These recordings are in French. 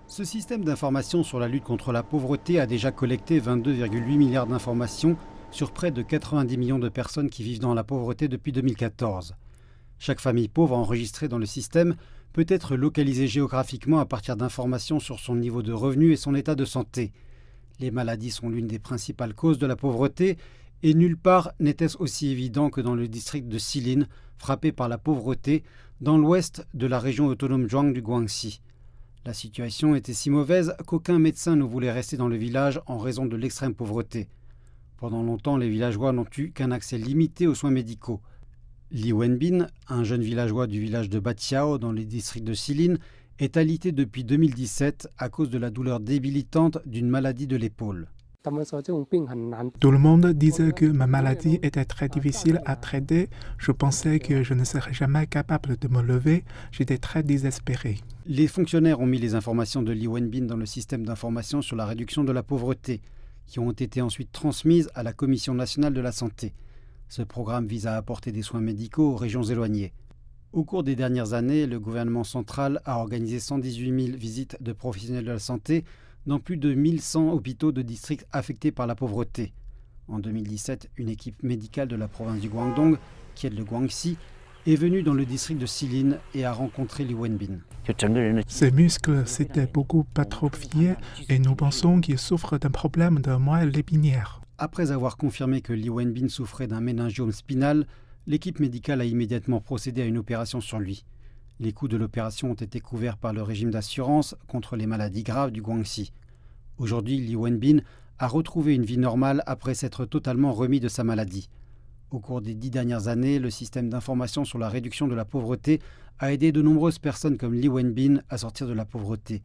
Ce système d'information sur la lutte contre la pauvreté a déjà collecté 22,8 milliards d'informations sur près de 90 millions de personnes qui vivent dans la pauvreté depuis 2014. Chaque famille pauvre enregistrée dans le système peut être localisée géographiquement à partir d'informations sur son niveau de revenu et son état de santé. Les maladies sont l'une des principales causes de la pauvreté et nulle part n'était-ce aussi évident que dans le district de Silin, frappé par la pauvreté, dans l'ouest de la région autonome Zhuang du Guangxi. La situation était si mauvaise qu'aucun médecin ne voulait rester dans le village en raison de l'extrême pauvreté. Pendant longtemps, les villageois n'ont eu qu'un accès limité aux soins médicaux. Li Wenbin, un jeune villageois du village de Batiao dans le district de Silin, est alité depuis 2017 à cause de la douleur débilitante d'une maladie de l'épaule. Tout le monde disait que ma maladie était très difficile à traiter. Je pensais que je ne serais jamais capable de me lever. J'étais très désespéré. Les fonctionnaires ont mis les informations de Li Wenbin dans le système d'information sur la réduction de la pauvreté, qui ont été ensuite transmises à la Commission nationale de la santé. Ce programme vise à apporter des soins médicaux aux régions éloignées. Au cours des dernières années, le gouvernement central a organisé 118 000 visites de professionnels de la santé dans plus de 1100 hôpitaux de districts affectés par la pauvreté. En 2017, une équipe médicale de la province du Guangdong, qui aide le Guangxi, est venue dans le district de Silin et a rencontré Li Wenbin. Ses muscles s'étaient beaucoup atrophiés et nous pensons qu'il souffre d'un problème de moelle épinière. Après avoir confirmé que Li Wenbin souffrait d'un méningiome spinal, l'équipe médicale a immédiatement procédé à une opération sur lui. Les coûts de l'opération ont été couverts par le régime d'assurance contre les maladies graves du Guangxi. Aujourd'hui, Li Wenbin a retrouvé une vie normale après s'être totalement remis de sa maladie. Au cours des 10 dernières années, le système d'information sur la réduction de la pauvreté a aidé de nombreuses personnes comme Li Wenbin à sortir de la pauvreté.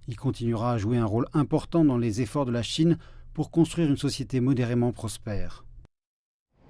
Il continuera à jouer un rôle important dans les efforts de la Chine pour construire une société modérément prospère.